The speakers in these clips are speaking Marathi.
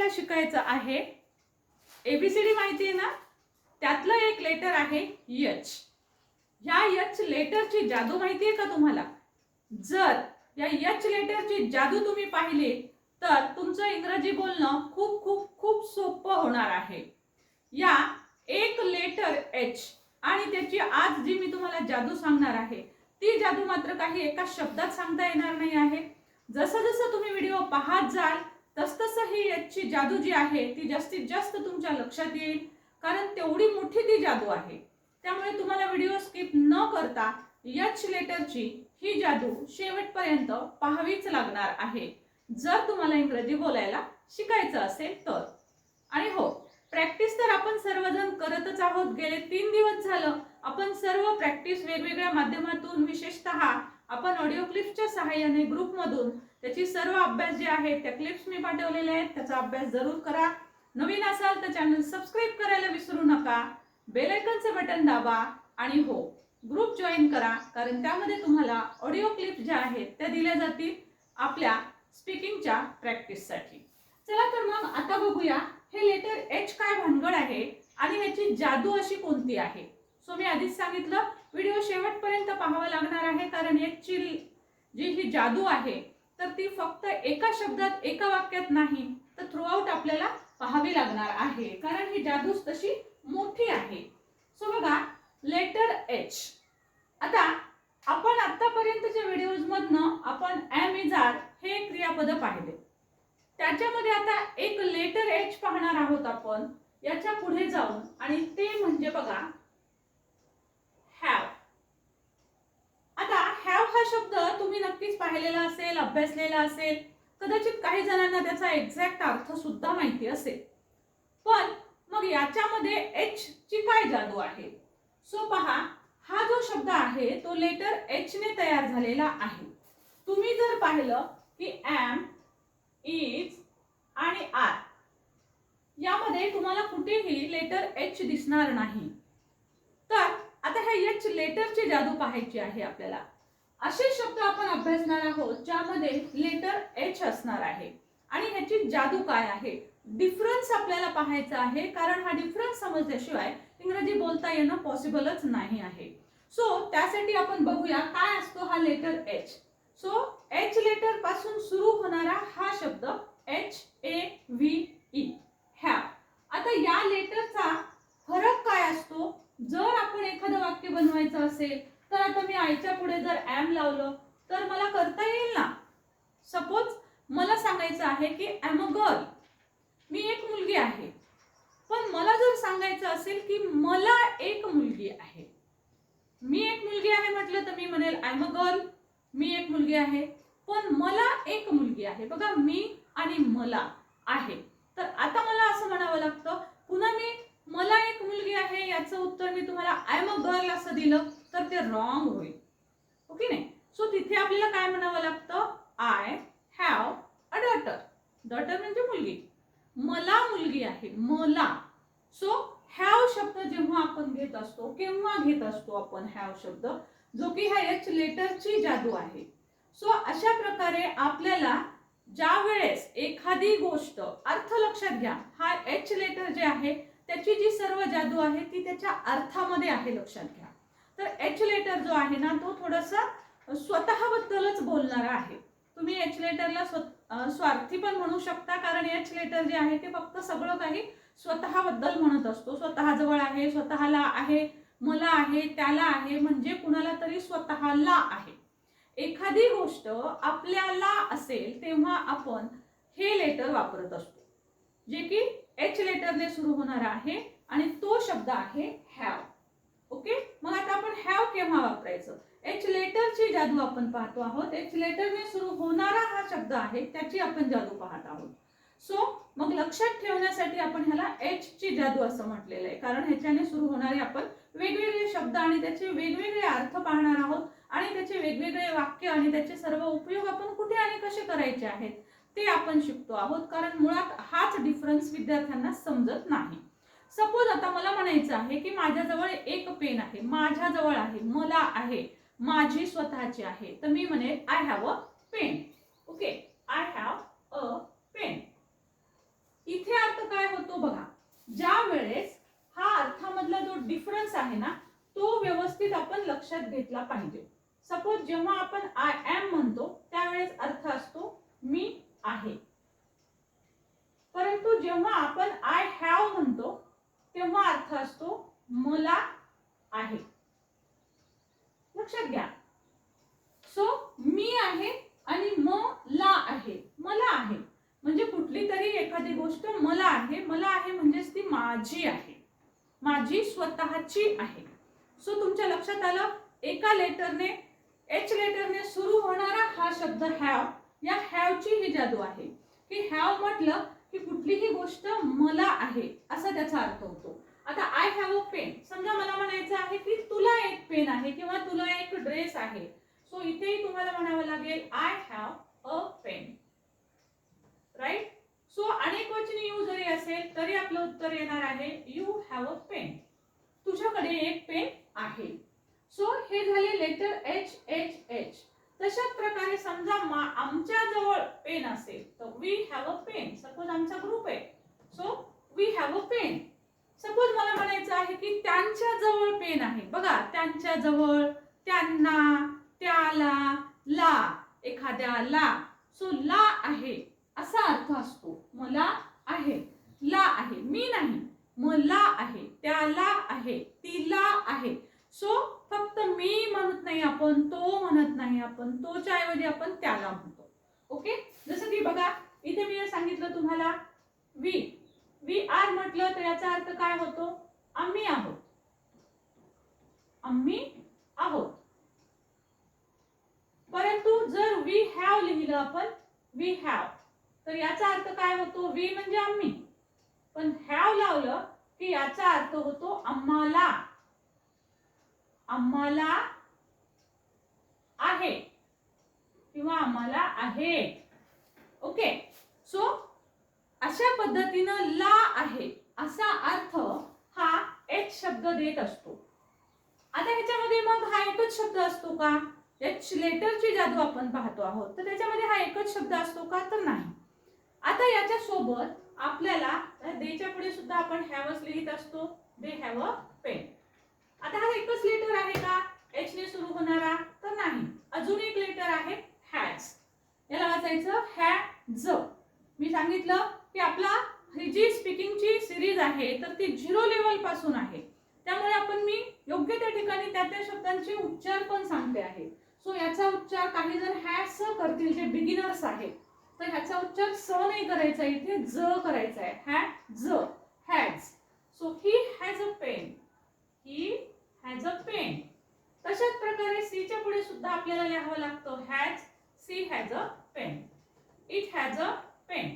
आपल्याला शिकायचं आहे एबीसीडी माहिती आहे ना, त्यातलं एक लेटर आहे एच. या एच लेटरची जादू माहिती आहे का तुम्हाला? जर या एच लेटरची जादू तुम्ही पाहिली तर तुमचं इंग्रजी बोलणं खूप खूप खूप सोपं होणार आहे. या एक लेटर एच आणि त्याची आज जी मी तुम्हाला जादू सांगणार आहे ती जादू मात्र काही एका शब्दात सांगता येणार नाही आहे. जसं जसं तुम्ही व्हिडिओ पाहत जाल तसतसं ही एचची जादू जी आहे ती जास्तीत जास्त तुमच्या लक्षात येईल, कारण तेवढी मोठी ती जादू आहे. त्यामुळे तुम्हाला व्हिडिओ स्किप न करता एच लेटरची ही जादू शेवटपर्यंत पाहावीच लागणार आहे, जर तुम्हाला इंग्रजी बोलायला शिकायचं असेल तर. आणि हो, प्रॅक्टिस तर आपण सर्वजण करतच आहोत. गेले 3 दिवस झालं आपण सर्व प्रॅक्टिस वेगवेगळ्या माध्यमातून, विशेषतः आपण ऑडिओ क्लिप्सच्या सहाय्याने ग्रुपमधून त्याची सर्व अभ्यास जे आहेत त्या क्लिप्स मी पाठवलेले आहेत, त्याचा अभ्यास जरूर करा. नवीन असाल तर चॅनल सबस्क्राइब करायला विसरू नका, बेल आयकॉनचे बटन दाबा आणि हो, ग्रुप जॉईन करा, कारण त्यामध्ये तुम्हाला ऑडिओ क्लिप्स ज्या आहेत त्या दिल्या जातील आपल्या स्पीकिंगच्या प्रॅक्टिससाठी. चला तर मग आता बघूया हे लेटर एच काय भानगड आहे आणि ह्याची जादू अशी कोणती आहे. सो मी आधीच सांगितलं व्हिडिओ शेवटपर्यंत पाहावा लागणार आहे, कारण एचची जी ही जादू आहे तर ती फक्त एका शब्दात एका वाक्यात नाही तर थ्रूआउट आपल्याला पाहावी लागणार आहे, कारण ही जादूच तशी मोठी आहे. सो बघा, लेटर एच. आता आपण आतापर्यंतच्या व्हिडिओज मधनं आपण एम इज आर हे क्रियापद पाहिले, त्याच्यामध्ये आता एक लेटर एच पाहणार आहोत आपण याच्या पुढे जाऊन, आणि ते म्हणजे बघा हॅव. आता हॅव हा शब्द तुम्ही नक्कीच पाहिलेला असेल, अभ्यासलेला असेल, कदाचित काही जणांना त्याचा एक्झॅक्ट अर्थ सुद्धा माहिती असेल. पण मग याच्यामध्ये एच ची काय जादू आहे? सो पहा, हा जो शब्द आहे तो लेटर एच ने तयार झालेला आहे. तुम्ही जर पाहिलं की एम, इज आणि आर यामध्ये तुम्हाला कुठेही लेटर एच दिसणार नाही. तर आता ह्या एच लेटरची जादू पाहायची आहे आपल्याला. असे शब्द आपण अभ्यासणार आहोत ज्यामध्ये लेटर एच असणार आहे आणि ह्याची जादू काय आहे, डिफरन्स आपल्याला पाहायचा आहे, कारण हा डिफरन्स समजल्याशिवाय इंग्रजी बोलता येणं पॉसिबलच नाही आहे. सो त्यासाठी आपण बघूया काय असतो हा letter H. So H letter पासून सुरू होणारा हा शब्द HAVE, हॅव. आता या लेटरचा फरक काय असतो? जर आपण एखादं वाक्य बनवायचं असेल तर आता मी आईच्या पुढे जर एम लावलं तर मला करता येईल ना. सपोज मला सांगायचं आहे की एम अ गर्ल, मी एक मुलगी आहे. पण मला जर सांगायचं असेल की मला एक मुलगी आहे, मी एक मुलगी आहे म्हटलं तर मी म्हणेल आय एम अ गर्ल, मी एक मुलगी आहे. पण मला एक मुलगी आहे, बघा मी आणि मला आहे, तर आता मला असं म्हणावं लागतं. पुन्हा मी मला एक मुलगी आहे याचं उत्तर मी तुम्हाला आय एम अ गर्ल असं दिलं तर ते रॉंग होईल, ओके नाही. सो तिथे आपल्याला काय म्हणावं लागतं, I have a daughter. Daughter म्हणजे मुलगी, मला मुलगी आहे, मला. सो हॅव शब्द जेव्हा आपण घेत असतो, केव्हा घेत असतो आपण हॅव शब्द, जो की ह्या एच लेटरची जादू आहे. सो अशा प्रकारे आपल्याला ज्या वेळेस एखादी गोष्ट, अर्थ लक्षात घ्या, हा एच लेटर जे आहे त्याची जी सर्व जादू आहे ती त्याच्या अर्थामध्ये आहे, लक्षात घ्या. तर एच लेटर जो आहे ना तो थोडासा स्वतःबद्दलच बोलणारा आहे. तुम्ही एच लेटरला स्वार्थी पण म्हणू शकता, कारण एच लेटर जे आहे ते फक्त सगळं काही स्वतःबद्दल म्हणत असतो. स्वतःजवळ आहे, स्वतःला आहे, मला आहे, त्याला आहे, म्हणजे कुणाला तरी स्वतःला आहे. एखादी गोष्ट आपल्याला असेल तेव्हा आपण हे लेटर वापरत असतो, जे की एच लेटरने सुरू होणार आहे आणि तो शब्द आहे हॅव. ओके, मग आता आपण हॅव केव्हा वापरायचं, एच लेटरची जादू आपण पाहतो आहोत. एच लेटरने सुरू होणारा हा शब्द आहे त्याची आपण जादू पाहत आहोत. सो मग लक्षात ठेवण्यासाठी आपण ह्याला एच ची जादू असं म्हटलेलं आहे, कारण ह्याच्याने सुरू होणारे आपण वेगवेगळे शब्द आणि त्याचे वेगवेगळे अर्थ पाहणार आहोत आणि त्याचे वेगवेगळे वाक्य आणि त्याचे सर्व उपयोग आपण कुठे आणि कसे करायचे आहेत ते आपण शिकतो आहोत, कारण मुळात हाच डिफरन्स विद्यार्थ्यांना समजत नाही. सपोज आता मला म्हणायचं आहे की माझ्याजवळ एक पेन आहे, माझ्याजवळ आहे, मला आहे, माझी स्वतःची आहे, तर मी म्हणेल I have a pen. Okay, I have a pen. आहे ना तो व्यवस्थित आपण लक्षात घेतला पाहिजे. सपोज जेव्हा आपण आय एम म्हणतो त्यावेळेस अर्थ असतो मी आहे, परंतु जेव्हा आपण आय हॅव म्हणतो तेव्हा अर्थ असतो मला आहे. लक्षात घ्या. सो मी आहे आणि मला आहे. मला आहे म्हणजे कुठली तरी एखादी गोष्ट मला आहे. मला आहे म्हणजेच ती माझी आहे, माझी स्वतःची आहे. सो तुमच्या लक्षात आलं, एका लेटरने एच लेटरने सुरू होणारा हा शब्द हॅव, या हॅवची ही जादू आहे की हॅव म्हटलं की कुठलीही गोष्ट मला आहे असा त्याचा अर्थ होतो. आता आय हॅव अ पेन, समजा मला म्हणायचं आहे की तुला एक पेन आहे किंवा तुला एक ड्रेस आहे. सो इथेही तुम्हाला म्हणावं लागेल I have a pen. Right. So अनेक वचनी यू जरी असेल तरी आपलं उत्तर येणार आहे यू हॅव अ पेन. तुझ्याकडे एक पेन आहे. सो हे झाले लेटर एच एच एच. तशाच प्रकारे समजा आमच्या जवळ पेन असेल तर we have a pen. Suppose आमचा ग्रुप आहे so we have a pen. Suppose मला म्हणायचं आहे की त्यांच्या जवळ पेन आहे. बघा, त्यांच्या जवळ, त्यांना, त्याला, ला, एखाद्याला. सो ला आहे असा अर्थ असतो. मला आहे, ला आहे, मी नाही, मला आहे, त्याला आहे, तिला आहे. सो फक्त मी म्हणत नाही आपण, तो म्हणत नाही आपण, तोच्या ऐवजी आपण त्याला म्हणतो. ओके. जसं की बघा इथे मी सांगितलं तुम्हाला वी आर म्हटलं तर याचा अर्थ काय होतो? आम्ही आहोत, आम्ही आहोत. परंतु जर वी हॅव लिहिलं आपण वी हॅव तर याचा अर्थ काय होतो? वी म्हणजे आम्ही, पण हॅव लावलं की याचा अर्थ होतो आम्हाला, आम्हाला आहे किंवा आम्हाला आहे. ओके. सो अशा पद्धतीनं ला आहे असा अर्थ हा एच शब्द देत असतो. आता ह्याच्यामध्ये मग हा एकच शब्द असतो का? एच लेटरची जादू आपण पाहतो आहोत तर त्याच्यामध्ये हा एकच शब्द असतो का? तर नाही. आता याच्या सोबत आपल्याला देच्या पुढे सुद्धा आपण हॅवच लिहित असतो. They have a pen. आता हा एकच लेटर आहे का एच ने सुरू होणारा? तर नाही. अजून एक लेटर आहे हॅज. याला वाचायचं हॅज. मी सांगितलं की आपला ही जी स्पीकिंगची सिरीज आहे तर ती 0 लेवल पासून आहे. त्यामुळे आपण मी योग्य त्या ठिकाणी त्या शब्दांचे उच्चार पण सांगते आहे. सो याचा उच्चार काही जण हॅज करतील जे बिगिनर्स आहेत तर ह्याचा उच्चार स नाही करायचा, इथे ज करायचा आहे. Has, has. So he has a pen, he has a pen. तशाच प्रकारे सी च्या पुढे सुद्धा आपल्याला लिहावं लागतं has. She has a pen. It has a pen.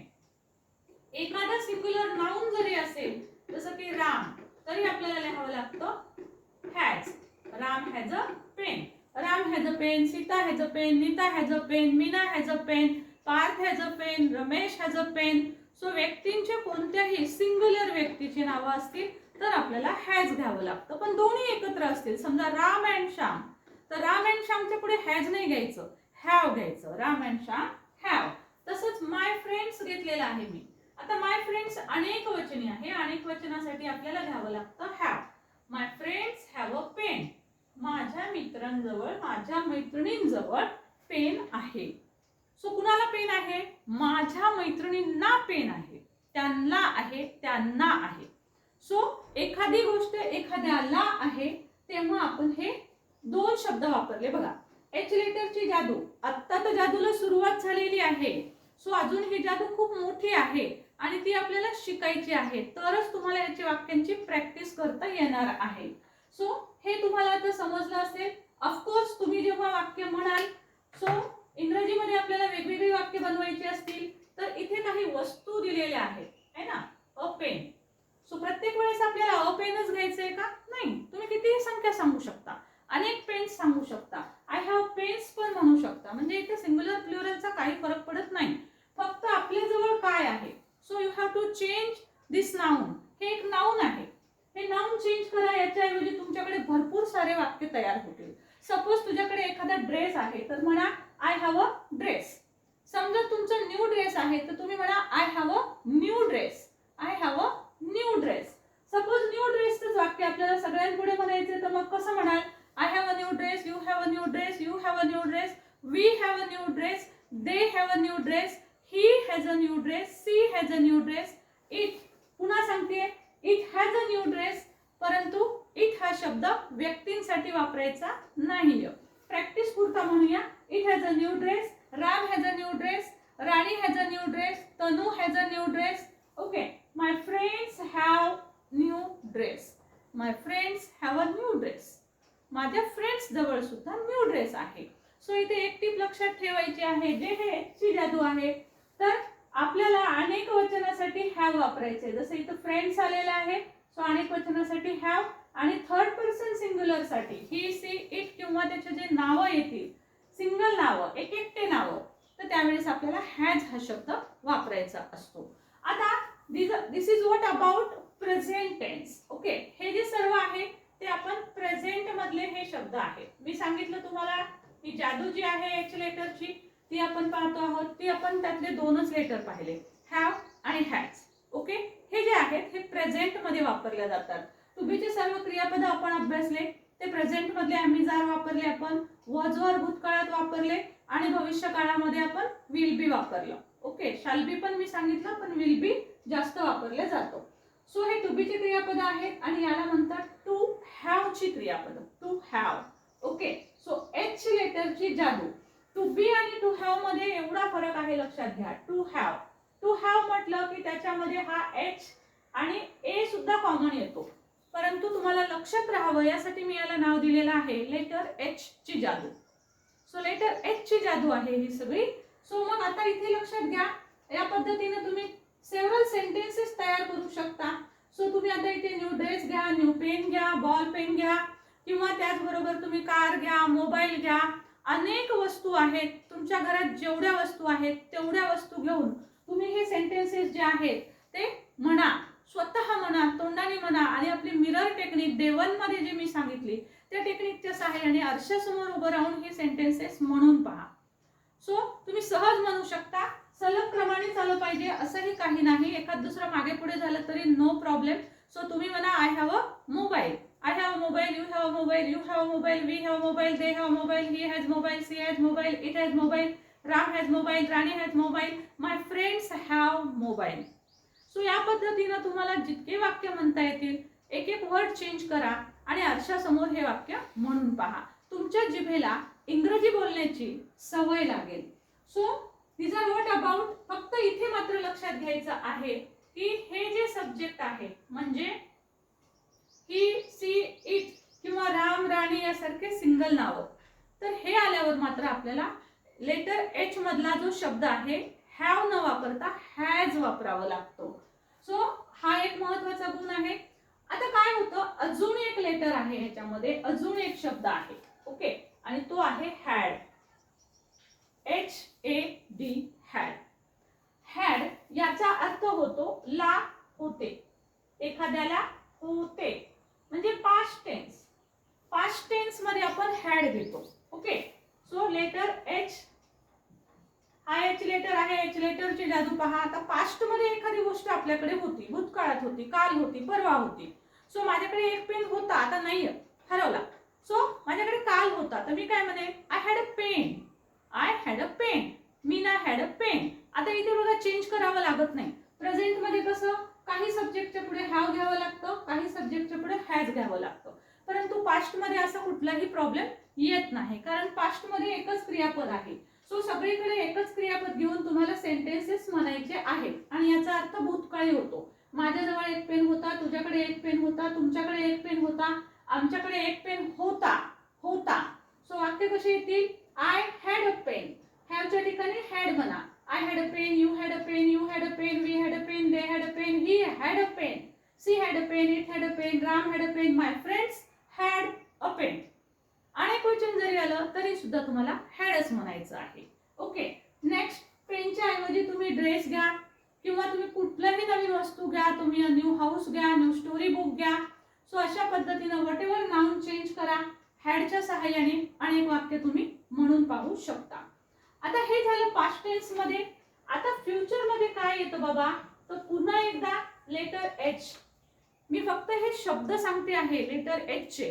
एखादा सिंग्युलर नाउन जरी असेल जसं की राम तरी आपल्याला लिहावं लागतं has. Ram has a pen. Ram has a pen, Sita has a pen, Nita has a pen, Meena has a pen, Parth has a pen, Ramesh has a pen. So व्यक्तींचे कोणत्याही सिंग्युलर व्यक्तीची नावं असतील तर आपल्याला हॅज घ्यावं लागतं. पण दोन्ही एकत्र असतील, समजा राम अँड श्याम तर राम अँड श्यामच्या पुढे हॅज नाही घ्यायचं, हॅव घ्यायचं. Ram and Shyam have. तसंच माय फ्रेंड्स घेतलेला आहे मी. आता माय फ्रेंड्स अनेक वचनी आहे. अनेक वचनासाठी आपल्याला घ्यावं लागतं have. My friends have a pen. माझ्या मित्रांजवळ, माझ्या मैत्रिणींजवळ पेन आहे. सो कुणाला पेन आहे? माझ्या मैत्रिणींना पेन आहे, त्यांना आहे, त्यांना आहे. सो एखादी गोष्ट एखाद्याला आहे तेव्हा आपण हे दोन शब्द वापरले. बघा एच लेटरची जादू, आता तर जादूला सुरुवात झालेली आहे. सो अजून ही जादू खूप मोठी आहे आणि ती आपल्याला शिकायची आहे, तरच तुम्हाला याची वाक्यांची प्रॅक्टिस करता येणार आहे. सो हे तुम्हाला आता समजलं असेल. ऑफकोर्स तुम्ही जेव्हा वाक्य म्हणाल सो इंग्रजीमध्ये आपल्याला वेगवेगळी वाक्य बनवायची असतील तर इथे काही वस्तू दिलेल्या आहेत है ना. अ पेन. सो प्रत्येक वेळेस आपल्याला अ पेनच घ्यायचंय का? नाही. तुम्ही कितीही संख्या सांगू शकता, अनेक पेन्स सांगू शकता, आय हॅव पेन्स पण म्हणू शकता. म्हणजे इथे सिंग्युलर प्लुरलचा काही फरक पडत नाही. फक्त आपल्या जवळ काय आहे. So you have to change this noun. हे एक नाउन आहे, हे नाउन चेंज करा. याच्याऐवजी तुमच्याकडे भरपूर सारे वाक्य तयार होतील. सपोज तुझ्याकडे एखादा ड्रेस आहे तर म्हणा आय हॅव अ ड्रेस. समजा तुमचा न्यू ड्रेस आहे तर तुम्ही म्हणा I have a new dress. I have a new dress. Suppose new ड्रेसचं वाक्य आपल्याला सगळ्यात सगळ्यांपुढे म्हणायचं तर मग कसं म्हणाल? I have a new dress, you have a new dress, you have a new dress, we have a new dress, they have a new dress, he has a new dress, she has a new dress, it, पुन्हा सांगते, it has a new dress, परंतु इट हा शब्द व्यक्तींसाठी वापरायचा नाहीये. प्रॅक्टिस पुरता म्हणूया. It has a new dress, Ram has a new dress, Rani has a new dress, तनू has a new dress. Okay, my friends have new dress, my friends have a new dress. माझ्या फ्रेंड्स जवळ सुद्धा न्यू ड्रेस आहे. सो इथे एक टिप लक्षात ठेवायची आहे, जे हे ची जादू आहे. तर आपल्याला अनेक वचनासाठी हॅव वापरायचे. जसं इथं फ्रेंड्स आलेला आहे, सो अनेक वचनासाठी हॅव, आणि थर्ड पर्सन सिंग्युलर साठी ही, सी, इट किंवा त्याचे जे नावं येतील, सिंगल नावं, एक एकटे नावं, तर त्यावेळेस आपल्याला हॅज हा शब्द वापरायचा असतो. आता this is what about present tense. Okay, हे जे सर्व आहे ते आपण प्रेझेंट मधले हे शब्द आहेत. मी सांगितलं तुम्हाला ही जादू जी आहे एच लेटरची ती आपण पाहतो आहोत. ती आपण त्यातले दोनच लेटर पाहिले, हॅव आणि हॅज. ओके, हे जे आहेत हे प्रेझेंट मध्ये वापरले जातात. टू बीचे सर्व क्रियापद आपण अभ्यासले, ते प्रेझेंट मधले आम्ही जार वापरले, आपण वॉज वर भूतकाळात वापरले, आणि भविष्य काळामध्ये आपण विल बी वापरलं. ओके, शाल बी पण मी सांगितलं, पण विल बी जास्त वापरले जातो. सो हे टू बीचे क्रियापद आहेत आणि याला म्हणतात टू हॅव ची क्रियापद, to have. Okay, so H लेटरची जादू. टू बी आणि टू हॅव मध्ये एवढा फरक आहे, लक्षात घ्या. टू हॅव म्हटलं की त्याच्यामध्ये हा एच आणि ए सुद्धा कॉमन येतो, परंतु तुम्हाला लक्षात राहावं यासाठी मी याला नाव दिलेलं आहे लेटर एच ची जादू. सो लेटर एच ची जादू आहे ही सगळी. सो मग आता इथे लक्षात घ्या, या पद्धतीने तुम्ही सेव्हरल सेंटेन्सेस तयार करू शकता. सो तुम्ही आता इथे न्यू ड्रेस घ्या, न्यू पेन घ्या, बॉल पेन घ्या, किंवा त्याचबरोबर तुम्ही कार घ्या, मोबाईल घ्या, अनेक वस्तू आहेत तुमच्या घरात, जेवढ्या वस्तू आहेत तेवढ्या वस्तू घेऊन तुम्ही हे सेंटेन्सेस जे आहेत ते म्हणा, स्वतः म्हणा, तोंडाने म्हणा, आणि आपली मिरर टेक्निक डे 1 मध्ये जे मी सांगितली त्या टेक्निकच्या सहाय्याने आरशासमोर उभं राहून हे सेंटेन्सेस म्हणून पहा. सो तुम्ही सहज म्हणू शकता. सलग क्रमाने चालू पाहिजे असंही काही नाही, एखाद दुसरं मागे पुढे झालं तरी नो प्रॉब्लेम. सो तुम्ही म्हणा I have a mobile, I have a mobile, you have a mobile, you have a mobile, we have a mobile, they have a mobile, he has mobile, she has mobile, it has mobile, Ram has mobile, Rani has mobile, my friends have mobile. So या पद्धतीने तुम्हाला जितके वाक्य म्हणता येतील एक एक वर्ड चेंज करा आणि आरशासमोर हे वाक्य म्हणून पहा. तुमच्या जिभेला इंग्रजी बोलण्याची सवय लागेल. So this are what about. फक्त इथे मात्र लक्षात घ्यायचं आहे की हे जे सब्जेक्ट आहे म्हणजे ही, सी, इट किंवा राम, राणी यासारखे सिंगल नाव, तर हे आल्यावर मात्र आपल्याला लेटर एच मधला जो शब्द आहे हॅव न वापरता हॅज वापरावा लागतो. सो हा एक महत्त्वाचा गुण आहे. आता काय होतं, अजून एक लेटर आहे ह्याच्यामध्ये, अजून एक शब्द आहे. ओके, आणि तो आहे हॅड, HAD, हॅड. हॅड याचा अर्थ होतो ला होते, एखाद्याला होते, म्हणजे पास्ट टेन्स. पास्ट टेन्स मध्ये आपण हॅड घेतो. ओके, सो लेटर एच, हा एच लेटर आहे. एच लेटरची जादू पहा. आता पास्ट मध्ये एखादी गोष्ट आपल्याकडे होती, भूतकाळात होती, काल होती, परवा होती. सो माझ्याकडे एक पेन होता, आता नाही, हरवला. सो माझ्याकडे काल होता, तर मी काय म्हणेन, I had a pen, I had a pen, Meena had a pen. आता इथे बघा चेंज करावं लागत नाही. प्रेझेंट मध्ये कसं काही सब्जेक्टच्या पुढे हॅव घ्यावं लागतं, काही सब्जेक्टच्या पुढे हॅज घ्यावं लागतं, परंतु पास्ट मध्ये असा कुठलाही प्रॉब्लेम येत नाही, कारण पास्ट मध्ये एकच क्रियापद आहे. सो सगळीकडे एकच क्रियापद घेऊन तुम्हाला सेंटेन्सेस म्हणायचे आहेत आणि याचा अर्थ भूतकाळी होतो. माझ्याजवळ एक पेन होता, तुझ्याकडे एक पेन होता, तुमच्याकडे एक पेन होता, आमच्याकडे एक पेन होता, होता. सो वाक्य कसे येतील, आय हॅड अ पेन, हॅवच्या ठिकाणी हॅड म्हणा. I had a pen, you had a pen, you had a pen, we had a pen, they had a pen, he had a pen, she had a pen, it had a pen, Ram had a pen, my friends had a pen. अनेक वचन जरी आलं तरी सुद्धा तुम्हाला हॅडच म्हणायचं आहे. ओके, नेक्स्ट, पेनच्या ऐवजी तुम्ही ड्रेस घ्या किंवा तुम्ही कुठल्याही नवीन वस्तू घ्या, तुम्ही न्यू हाऊस घ्या, न्यू स्टोरी बुक घ्या. सो अशा पद्धतीने व्हॉट एव्हर नाउन चेंज करा हॅडच्या सहाय्याने, अनेक वाक्य तुम्ही म्हणून पाहू शकता. आता हे झालं पास्ट टेन्स मध्ये. आता फ्युचर मध्ये काय येतं बाबा, तर पुन्हा एकदा लेटर एच. मी फक्त हे शब्द सांगते आहे लेटर एच चे.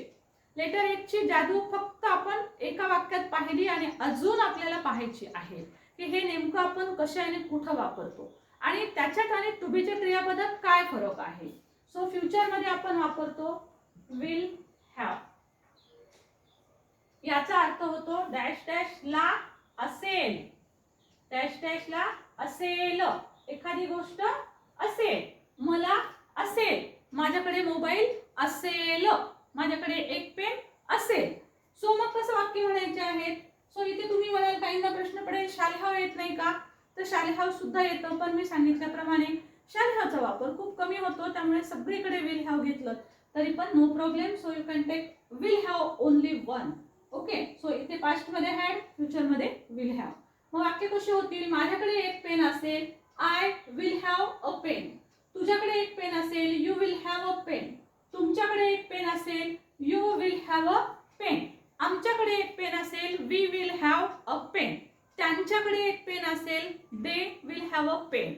लेटर एच ची जादू फक्त आपण एका वाक्यात पाहिली आणि अजून आपल्याला पाहायची आहे की हे नेमकं आपण कशाने कुठं वापरतो आणि त्याच्यात आणि टू बीच्या क्रियापदात काय फरक आहे. सो फ्युचर मध्ये आपण वापरतो विल हॅव. याचा अर्थ होतो डॅश डॅश ला असेल, डॅश डॅश ला असेल, एखादी गोष्ट असेल, मला असेल, माझ्याकडे मोबाईल असेल, माझ्याकडे एक पेन असेल. सो मग कसं वाक्य म्हणायचे आहेत. सो इथे तुम्ही म्हणाल काहींना प्रश्न पडेल शालेहाव येत नाही का, तर शालेहाव सुद्धा येतं, पण मी सांगितल्याप्रमाणे शालेहावचा वापर खूप कमी होतो, त्यामुळे सगळीकडे विल हॅव घेतलं तरी पण no problem. So you can take will have only one. Okay. So इथे पास्ट मध्ये हॅड, फ्युचर मध्ये विल हॅव. मग वाक्य कशी होतील. माझ्याकडे एक पेन असेल, I will have a pen. तुझ्याकडे एक पेन असेल, you will have a pen. तुमच्याकडे एक पेन असेल, you will have a pen. आमच्याकडे एक पेन असेल, we will have a pen. त्यांच्याकडे एक पेन असेल, they will have a pen.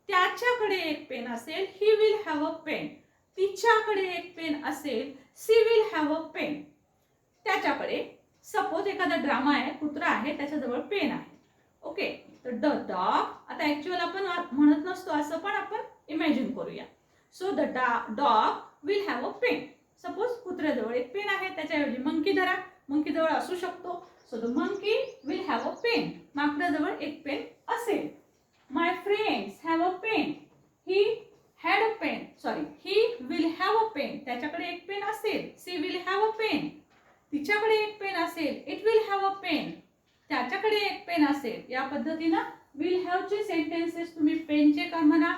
त्याच्याकडे एक पेन असेल, he will have a pen. तिच्याकडे एक पेन असेल, she will have a pen. त्याच्याकडे सपोज एखादा ड्रामा आहे, कुत्रा आहे, त्याच्याजवळ पेन आहे. ओके. तर द डॉग, आता ऍक्च्युअल आपण म्हणत नसतो असं, पण आपण इमॅजिन करूया. So the dog will have a pen. Suppose कुत्र्याजवळ एक पेन आहे, त्याच्याऐवजी मंकी धरा, मंकी जवळ असू शकतो. So the monkey will have a pen. माकडाजवळ एक पेन असेल. My friends have a pen. He had a pen, sorry, he will have a pen. त्याच्याकडे एक पेन असेल, she will have a pen. तिच्याकडे एक पेन असेल, it will have a pen. त्याच्याकडे एक पेन असेल. या पद्धतीनं विल हॅव चे सेंटेन्सेस तुम्ही पेनचे का म्हणा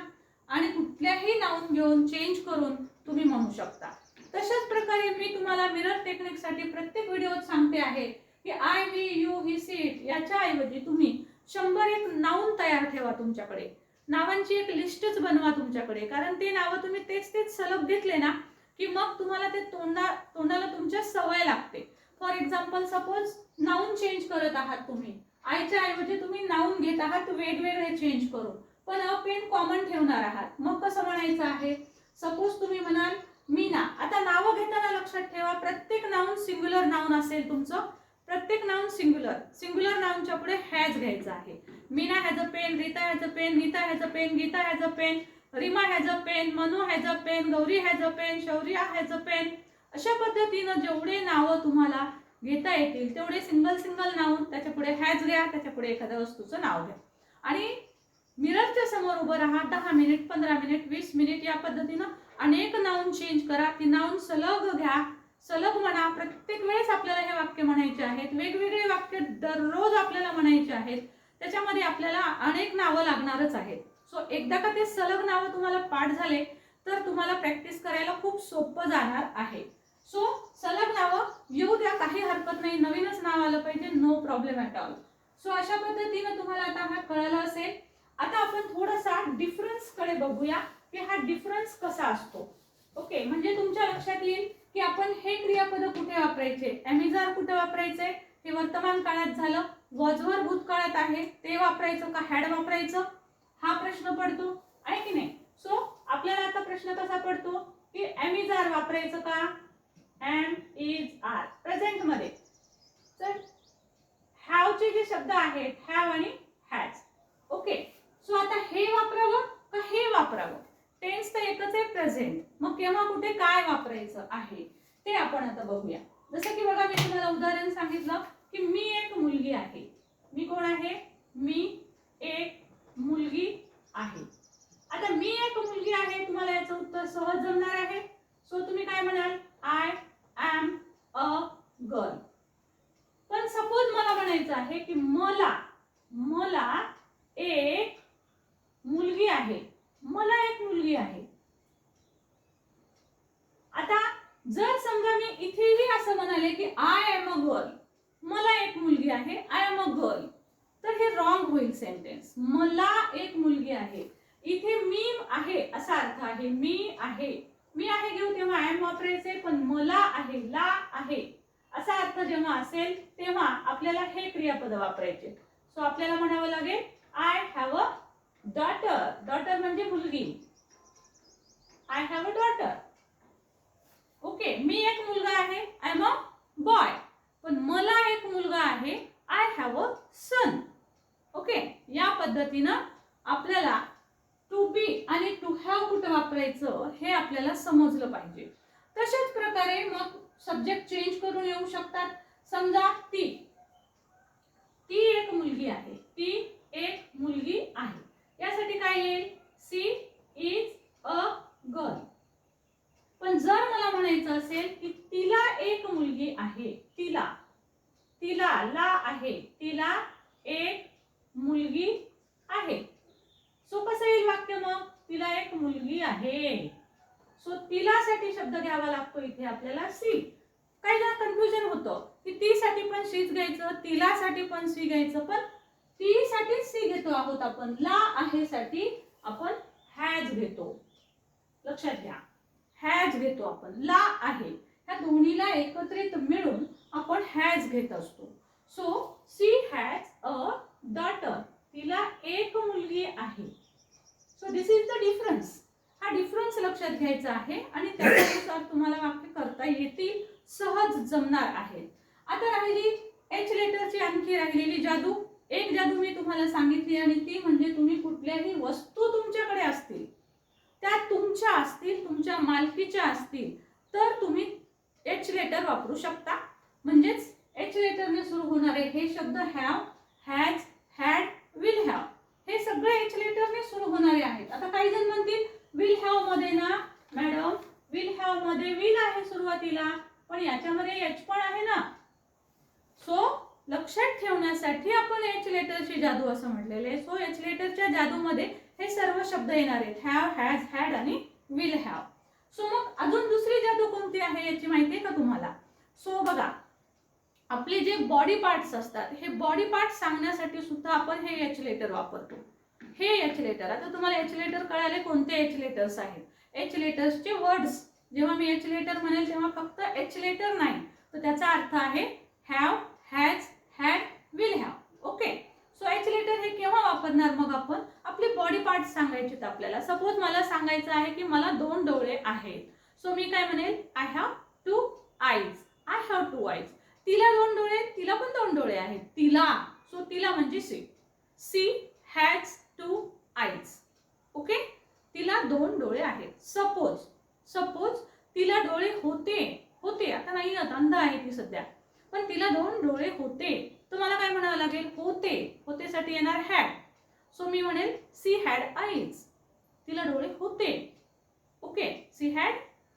आणि कुठल्याही नाउन घेऊन चेंज करून तुम्ही म्हणू शकता. तशाच प्रकारे मी तुम्हाला मिरर टेक्निक साठी प्रत्येक व्हिडिओत सांगते आहे की I we you he she it याच्या ऐवजी तुम्ही 101 नाउन तयार ठेवा तुमच्याकडे. नावांची एक लिस्टच बनवा तुमच्याकडे, कारण ते नावं तुम्ही तेच तेच सलग घेतले ना की मग तुम्हाला ते तोंडाला तुमच्या सवय लागते. For example suppose noun change करत आहात तुम्ही, आयच्या ऐवजी तुम्ही नाउन घेत आहात वेगवेगळे चेंज करून, पण अ पेन कॉमन ठेवणार आहात. मग कसं म्हणायचं आहे. सपोज तुम्ही म्हणाल मीना. आता नावं घेताना लक्षात ठेवा प्रत्येक नाउन सिंग्युलर नाउन असेल तुमचं. प्रत्येक नाउन सिंग्युलर. सिंग्युलर नाउनच्या पुढे हॅज घ्यायचं आहे. Meena has a pen, Rita has a pen, Nita has a pen, Geeta has a pen, Reema has a pen, Manu has a pen, Gauri has a pen, Shaurya has a pen. अशा पद्धतीनं जेवढे नावं तुम्हाला घेता येतील तेवढे सिंगल सिंगल नाउन, त्याच्या पुढे हॅज घ्या, त्याच्या पुढे एखाद्या वस्तूचं नाव घ्या आणि मिररच्या समोर उभं राहा. 10 मिनिट, 15 मिनिट, 20 मिनिट या पद्धतीनं अनेक नाउन चेंज करा. ती नाउन सलग घ्या, सलग म्हणा. प्रत्येक वेळेस आपल्याला हे वाक्य म्हणायचे आहेत. वेगवेगळे वाक्य दररोज आपल्याला म्हणायचे आहेत. त्याच्यामध्ये आपल्याला अनेक नावं लागणारच आहेत. सो एकदा का ते सलग नावं तुम्हाला पाठ झाले तर तुम्हाला प्रॅक्टिस करायला खूप सोपं जाणार आहे. सो सलग नावं येऊ द्या, काही हरकत नाही. नवीनच नाव आलं पाहिजे, no problem at all. So अशा पद्धतीनं तुम्हाला आता हा कळलं असेल. आता आपण थोडासा डिफरन्स कडे बघूया की हा डिफरन्स कसा असतो. ओके. म्हणजे तुमच्या लक्षात येईल की आपण हे क्रियापद कुठे वापरायचे. एमिजार कुठे वापरायचे, हे वर्तमान काळात झालं. वॉजवर भूतकाळात आहे, ते वापरायचं का हॅड वापरायचं, हा प्रश्न पडतो आहे की नाही. सो आपल्याला आता प्रश्न कसा पडतो की एमिजार वापरायचं का, एम इज आर प्रेझेंट मध्ये. तर हॅव चे जे शब्द आहेत हॅव आणि हॅज. ओके. सो आता हे वापरावं का हे वापरावं. टेन्स तर एकच आहे, प्रेझेंट. मग केव्हा कुठे काय वापरायचं आहे ते आपण आता बघूया. जसं की बघा, मी तुम्हाला उदाहरण सांगितलं की मी एक मुलगी आहे. मी कोण आहे, मी एक मुलगी आहे. आता मी एक मुलगी आहे, तुम्हाला याचं उत्तर सहज जमणार आहे. सो तुम्ही काय म्हणाल, आय एम अ गर्ल. पण सपोज मला म्हणायचं आहे की मला एक मुलगी आहे, मला एक मुलगी आहे. आता जर समजा मी इथेही असं म्हणाले की आय एम अ गर्ल, मला एक मुलगी आहे, आय एम अ गर्ल, तर हे रॉंग होईल सेंटेन्स. मला एक मुलगी आहे, इथे मी आहे असा अर्थ आहे. मी आहे घेऊ तेव्हा आय एम वापरायचे, पण मला आहे, ला आहे असा अर्थ जेव्हा असेल तेव्हा आपल्याला हे क्रियापद वापरायचे. सो आपल्याला म्हणावं लागेल I have a daughter. Daughter म्हणजे मुलगी. I have a daughter. मी एक मुलगा आहे, आय एम अ बॉय. पण मला एक मुलगा आहे, I have a son. Okay, या पद्धतीनं आपल्याला टू बी आणि टू हॅव कुठं वापरायचं हे आपल्याला समजलं पाहिजे. तशाच प्रकारे मग सब्जेक्ट चेंज करून येऊ शकतात. समजा ती एक मुलगी आहे, ती एक मुलगी आहे. यासाठी काय येईल? She is a girl. पण जर मला म्हणायचं असेल की तिला एक मुलगी आहे, तिला ला आहे, तिला एक मुलगी आहे. सो कसं येईल वाक्य मग? तिला एक मुलगी आहे. सो तिला साठी शब्द घ्यावा लागतो इथे आपल्याला सी. काही जण कन्फ्युजन होतं की ती साठी पण सीच घ्यायचं, तिला साठी पण सी घ्यायचं, पण ती साठी सी घेतो आहोत आपण. ला आहे साठी आपण हॅज घेतो. लक्षात घ्या, हॅज घेतो आपण. ला आहे ह्या दोन्हीला एकत्रित मिळून आपण हॅज घेत असतो. So she has a daughter. तिला एक मुलगी आहे. So this is the difference. हा डिफरन्स लक्षात घ्यायचा आहे आणि त्यानुसार तुम्हाला वाक्य करता येतील, सहज जमणार आहे. आता राहिली एच लेटरची आणखी राहिलेली जादू. एक जादू मी तुम्हाला सांगितली आणि ती म्हणजे तुम्ही कुठल्याही वस्तू तुमच्याकडे असतील, त्या तुमच्या असतील, तुमच्या मालकीच्या असतील, तर तुम्ही एच लेटर वापरू शकता. म्हणजेच एच लेटरने सुरू होणारे हे शब्द have, has, had, will have हे सगळे एच लेटरने सुरू होणारे आहेत. आता काही जण म्हणतील विल हॅव मध्ये ना मॅडम, विल हॅव मध्ये विल आहे सुरुवातीला, पण याच्यामध्ये एच पण आहे ना. सो लक्षात ठेवण्यासाठी आपण एच लेटरची जादू असं म्हटलेले आहे. सो एच लेटरच्या जादूमध्ये हे सर्व शब्द येणार आहेत, हॅव, हॅज, हॅड आणि विल हॅव. सो मग अजून दुसरी जादू कोणती आहे याची माहिती आहे का तुम्हाला? सो बघा, आपले जे बॉडी पार्ट्स असतात, हे बॉडी पार्ट्स सांगण्यासाठी सुद्धा आपण हे एच लेटर वापरतो. हे एच लेटर, आता तुम्हाला एच लेटर कळाले कोणते एच लेटर्स आहेत. एच लेटर्सचे वर्ड्स, जेव्हा मी एच लेटर म्हणेल तेव्हा फक्त एच लेटर नाही, तर त्याचा अर्थ आहे have, has, had, will have. Okay, so H letter हे केव्हा वापरणार? मग आपण आपले बॉडी पार्ट्स सांगायचे आहेत आपल्याला. सपोज मला सांगायचं आहे की मला 2 डोळे आहेत. सो मी काय म्हणेल? I have 2 eyes. I have 2 eyes. तिला 2 डोळे, तिला पण 2 डोळे आहेत. तिला, सो तिला म्हणजे she. She has 2 eyes. Okay, तिला 2 डोळे आहेत. सपोज तिला डोळे होते, आता नाही, आता अंध आहे ती सध्या, पण तिला 2 डोळे होते, तर मला काय म्हणावं लागेल? होते साठी येणार हॅड. सो मी म्हणेल सी हॅड आईज. तिला डोळे होते. Okay, she had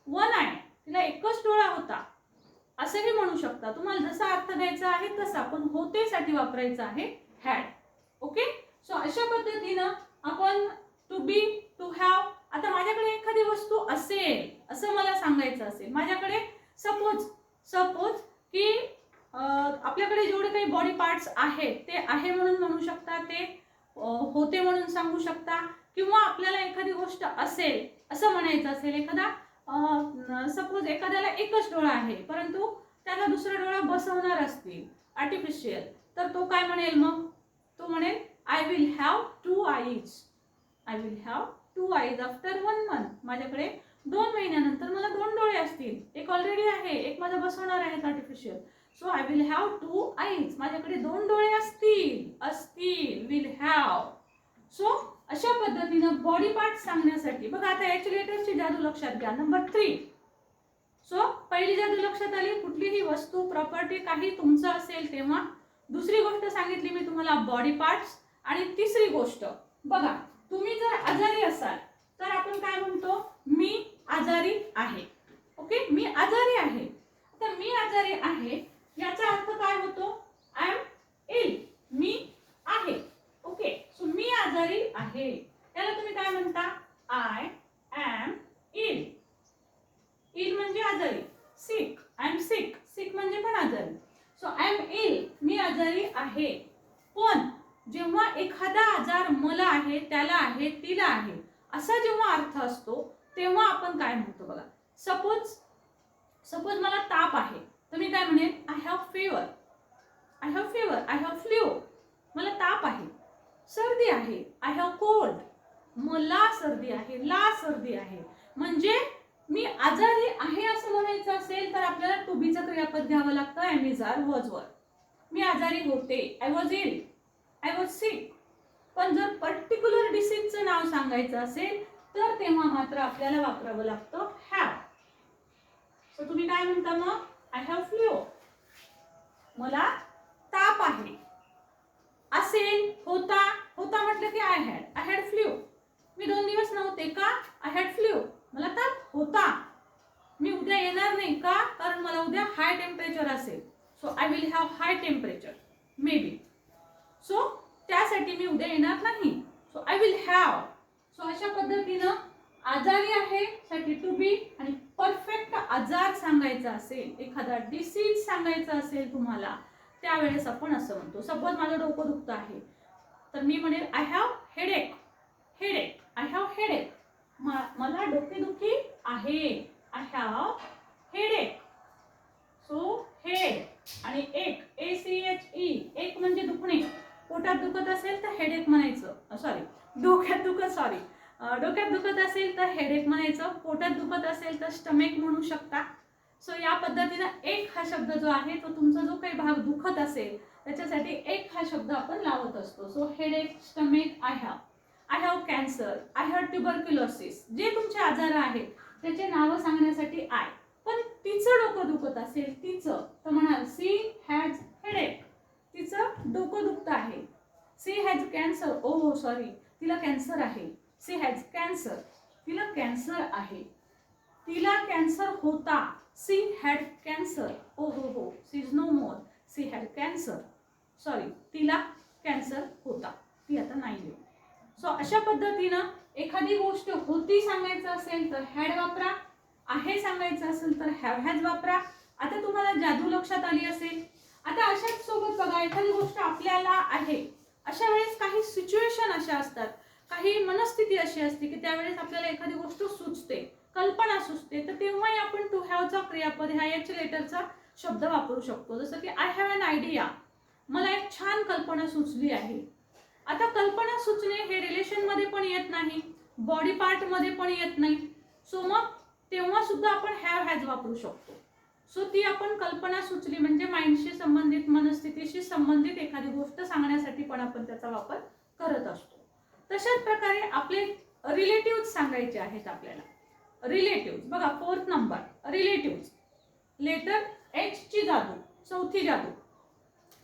1 eye. तिला एकच डोळा होता, असंही म्हणू शकता. तुम्हाला जसा अर्थ द्यायचा आहे तसा, पण होते साठी वापरायचा आहे हॅड. ओके, सो अशा पद्धतीनं आपण टू बी, टू हॅव. आता माझ्याकडे एखादी वस्तू असेल असं मला सांगायचं असेल, माझ्याकडे सपोज की आपल्याकडे जेवढे काही बॉडी पार्ट्स आहेत ते आहे म्हणून म्हणू शकता, ते होते म्हणून सांगू शकता, किंवा आपल्याला एखादी गोष्ट असेल असं म्हणायचं असेल. सपोज एखाद्याला एकच डोळा आहे परंतु त्याला दुसरा डोळा बसवणार असतील आर्टिफिशियल, तर तो काय म्हणेल? मग तो म्हणेल I will have 2 eyes. I will have 2 eyes after 1 month. माझ्याकडे 2 महिन्यानंतर मला 2 डोळे असतील. एक ऑलरेडी आहे, एक माझा बसवणार आहे artificial. So I will have 2 eyes. माझ्याकडे 2 डोळे असतील, विल हॅव. सो अशा पद्धतीनं बॉडी पार्ट सांगण्यासाठी बघा. आता एच लेटरची जादू लक्षात घ्या. नंबर 3. सो पहिली जादू लक्षात आली, कुठलीही वस्तू, प्रॉपर्टी काही तुमचं असेल तेव्हा. दुसरी गोष्ट सांगितली मी तुम्हाला बॉडी पार्ट्स. आणि तिसरी गोष्ट बघा, तुम्ही जर आजारी असाल तर आपण काय म्हणतो? मी आजारी आहे. ओके, मी आजारी आहे. आता मी आजारी आहे याचा अर्थ काय होतो? आय एम इल. मी आहे. ओके, सो मी आजारी आहे त्याला तुम्ही काय म्हणता? आय एम इल. इल म्हणजे आजारी. सिक, आय एम सिक. सिक म्हणजे पण आजारी. सो आय एम इल, मी आजारी आहे. पण जेव्हा एखादा आजार मला आहे, त्याला आहे, तिला आहे असा जेव्हा अर्थ असतो तेव्हा आपण काय म्हणतो बघा. सपोज मला ताप आहे तर मी काय म्हणेन? I have fever. I have fever. I have flu. मला ताप आहे. सर्दी आहे, आय हॅव कोल्ड. मला सर्दी आहे, ला सर्दी आहे. म्हणजे मी आजारी आहे असं म्हणायचं असेल तर आपल्याला टू बीचं क्रियापद घ्यावं लागतं M is R was were. मी आजारी होते, I was ill, I was sick. पण जर पर्टिक्युलर डिसीजचं नाव सांगायचं असेल तर तेव्हा मात्र आपल्याला वापरावं लागतं हॅव. सो तुम्ही काय म्हणता मग? आय हॅव फ्लू, मला ताप आहे. असेल, होता, होता म्हटलं की आय हॅड फ्लू. मी 2 दिवस नव्हते का? आय हॅड फ्लू, मला ताप होता. मी उद्या येणार नाही का? कारण मला उद्या हाय टेम्परेचर असेल. So I will have high temperature may be. So त्यासाठी मी उद्या येणार नाही. So I will have. So अशा पद्धतीनं आजारी आहे साठी टू बी आणि परफेक्ट आजार सांगायचा असेल, एखादा डिसीज सांगायचा असेल तुम्हाला, त्यावेळेस आपण असं म्हणतो. सपोज माझं डोकं दुखतं आहे तर मी म्हणेल I have headache, headache, I have headache. मला डोकेदुखी आहे, I have headache. So head आणि एक, ACHE, एक म्हणजे दुखणे. पोटात दुखत असेल तर हेडेक म्हणायचं. डोक्यात दुखत असेल तर हेडेक म्हणायचं. पोटात दुखत असेल तर स्टमक म्हणू शकता. सो या पद्धतीनं एक हा शब्द जो आहे तो तुमचा जो काही भाग दुखत असेल त्याच्यासाठी एक हा शब्द आपण लावत असतो. So headache, stomach, I have cancer, I have tuberculosis. जे तुमचे आजार आहेत त्याचे नावं सांगण्यासाठी आय. पण तिचं डोकं दुखत असेल, तिचं, तर म्हणाल सी हॅज हेडेक, तिचं डोकं दुखत आहे. सी हॅज कॅन्सर, तिला कॅन्सर आहे. सी हॅज कॅन्सर, तिला कॅन्सर आहे. तिला कॅन्सर होता, she had cancer. She is no more, she had cancer. तिला कॅन्सर होता, ती आता नाही. सो अशा पद्धतीनं एखादी गोष्ट होती सांगायचं असेल तर हॅड वापरा, आहे सांगायचं असेल तर हॅव हॅज वापरा. आता तुम्हाला जादू लक्षात आली असेल. आता अशाच सोबत बघा, एखादी गोष्ट आपल्याला आहे, अशा वेळेस काही सिच्युएशन अशा असतात, काही मनस्थिती अशी असते की त्यावेळेस आपल्याला एखादी गोष्ट सुचते, कल्पना सुचते, तर तेव्हाही आपण टू हॅवचा क्रियापद ह्या एच लेटरचा शब्द वापरू शकतो. जसं की आय हॅव एन आयडिया, मला एक छान कल्पना सुचली आहे. आता कल्पना सुचणे हे रिलेशन मध्ये पण येत नाही, बॉडी पार्ट मध्ये पण येत नाही. सो मग तेव्हा सुद्धा आपण हॅव हॅज वापरू शकतो. सो ती आपण कल्पना सुचली म्हणजे माइंडशी संबंधित, मनस्थितीशी संबंधित एखादी गोष्ट सांगण्यासाठी पण आपण त्याचा वापर करत असतो. तशाच प्रकारे आपले रिलेटिव्ह सांगायचे आहेत आपल्याला. रिलेटिव्ह बघा, 4th number relative, letter H ची जादू, चौथी जादू.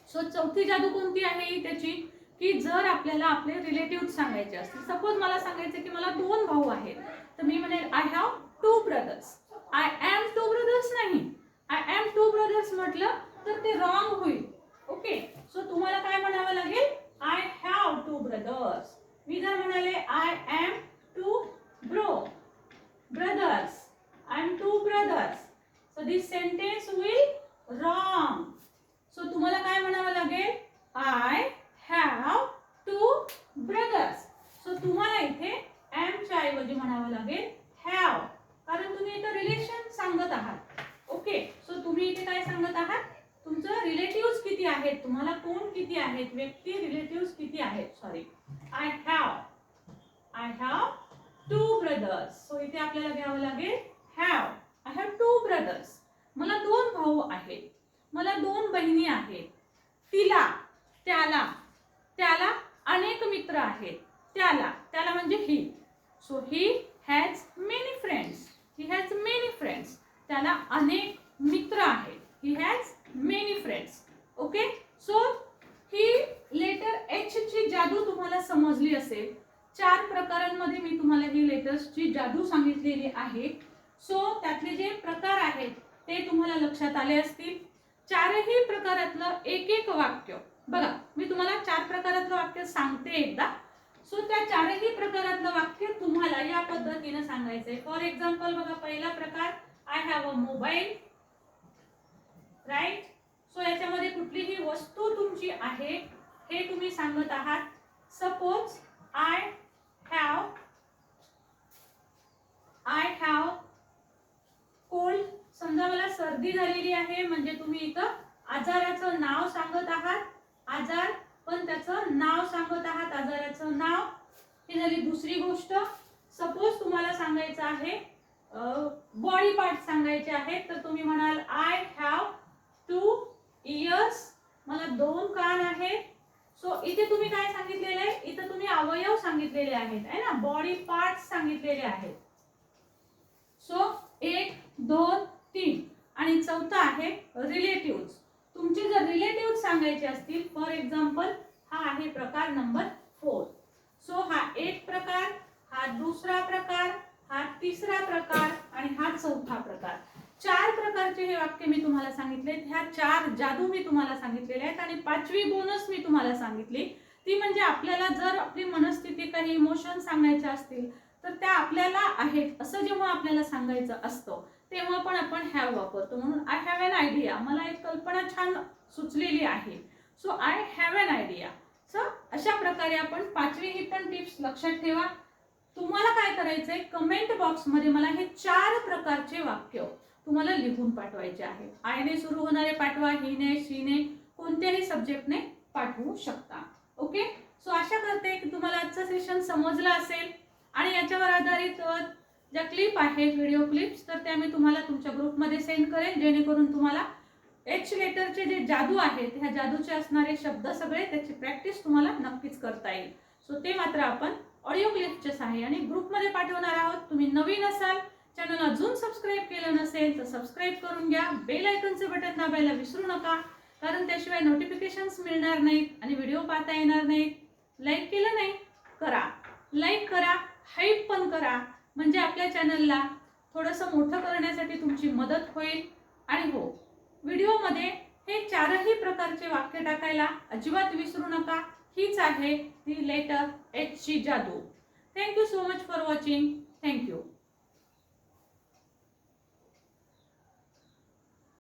सो चौथी जादू कोणती आहे त्याची, की जर आपल्याला आपले रिलेटिव्ह सांगायचे असतील. सपोज मला सांगायचं की मला 2 भाऊ आहेत, तर मी म्हणेल I have 2 brothers. I am 2 brothers नाही, आय एम 2 ब्रदर्स म्हटलं तर ते रॉंग होईल. ओके, सो तुम्हाला काय म्हणावं लागेल, आय हॅव 2 ब्रदर्स. मी जर म्हणाले I am 2 brothers, I am 2 brothers, so this sentence will wrong. So तुम्हाला काय म्हणावं लागेल, I have 2 brothers. So तुम्हाला इथे am च्या ऐवजी म्हणावं लागेल have, कारण तुम्ही इथे रिलेशन सांगत आहात. ओके, सो तुम्ही इथे काय सांगत आहात, तुमचं रिलेटिव्ह किती आहेत, तुम्हाला कोण किती आहेत, व्यक्ती रिलेटिव्ह किती आहेत. I have 2 brothers. सो इथे आपल्याला घ्यावं लागेल have. I have 2 brothers. मला 2 भाऊ आहेत, मला 2 बहिणी आहेत. तिला, त्याला अनेक मित्र आहेत. त्याला म्हणजे he. So he has many friends. He has many friends. त्याला अनेक मित्र आहेत. He has many friends. Okay, so he letter H ची जादू तुम्हाला समजली असेल. 4 प्रकारांमध्ये मी तुम्हाला ही लेटर्सची जादू सांगितलेली आहे. सो त्यातले जे प्रकार आहेत ते तुम्हाला लक्षात आले असतील. 4ही प्रकारातलं एक वाक्य बघा, मी तुम्हाला 4 प्रकारातलं वाक्य सांगते एकदा. सो त्या 4ही प्रकारातलं वाक्य तुम्हाला या पद्धतीने सांगायचंय. फॉर एक्झाम्पल बघा, पहिला प्रकार I have a mobile, right. So याच्यामध्ये कुठलीही वस्तू तुमची आहे हे तुम्ही सांगत आहात. Suppose I have cold. समजा मला सर्दी झालेली आहे, म्हणजे तुम्ही इथं आजाराचं नाव सांगत आहात. आजार पण त्याचं नाव सांगत आहात, आजाराचं नाव. ही झाली दुसरी गोष्ट. सपोज तुम्हाला सांगायचं आहे बॉडी पार्ट सांगायचे आहेत तर तुम्ही म्हणाल आय हॅव 2 इयर्स, मला 2 कान आहेत. सो इथे तुम्ही काय सांगितलेले आहे, इथे तुम्ही अवयव सांगितलेले आहेत आहे ना, बॉडी पार्ट्स सांगितलेले आहेत. सो 1 2 3 आणि चौथा आहे रिलेटिव्ह्ज. तुमचे जर रिलेटिव्ह्ज सांगायचे असतील, फॉर एक्झाम्पल हा आहे प्रकार नंबर 4. सो हा एक प्रकार, हा दुसरा प्रकार, हा तिसरा प्रकार आणि हा चौथा प्रकार. 4 प्रकारचे हे वाक्य मी तुम्हाला सांगितले. ह्या 4 जादू मी तुम्हाला सांगितलेले आहेत आणि 5वी बोनस मी तुम्हाला सांगितली ती म्हणजे आपल्याला जर आपली मनस्थिती काही इमोशन सांगायचे असतील तर त्या आपल्याला आहेत असं जेव्हा आपल्याला सांगायचं असतं तेव्हा पण आपण हॅव वापरतो. म्हणून आय हॅव एन आयडिया, मला एक कल्पना छान सुचलेली आहे. So I have N idea. So अशा प्रकारे आपण 5वी ही पण टिप्स लक्षात ठेवा. तुम्हाला काय करायचंय, कमेंट बॉक्स मध्ये मला हे 4 प्रकारचे वाक्य तुम्हाला लिहून पाठवायचे आहेत. आयने सुरू होणारे पाठवा, हिने, शीने, कोणत्याही सब्जेक्टने पाठवू शकता. ओके. सो आशा करते की तुम्हाला आजचं सेशन समजलं असेल आणि याच्यावर आधारित ज्या क्लिप आहेत, व्हिडिओ क्लिप्स, तर त्या मी तुम्हाला तुमच्या ग्रुपमध्ये सेंड करेन जेणेकरून तुम्हाला एच लेटरचे जे जादू आहेत ह्या जादूचे असणारे शब्द सगळे त्याची प्रॅक्टिस तुम्हाला नक्कीच करता येईल. सो ते मात्र आपण ऑडिओ क्लिपच्या सहाय्याने ग्रुपमध्ये पाठवणार आहोत. तुम्ही नवीन असाल, चॅनल अजून सबस्क्राईब केलं नसेल तर सबस्क्राईब करून घ्या. बेल आयकॉनचे बटन दाबायला विसरू नका, कारण त्याशिवाय नोटिफिकेशन्स मिळणार नाहीत आणि व्हिडिओ पाहता येणार नाहीत. लाईक केलं नाही, करा. लाईक करा, हाईप पण करा, म्हणजे आपल्या चॅनलला थोडंसं मोठं करण्यासाठी तुमची मदत होईल. आणि हो, व्हिडिओमध्ये हे 4ही प्रकारचे वाक्य टाकायला अजिबात विसरू नका. हीच आहे ती लेटर एच ची जादू. Thank you so much for watching.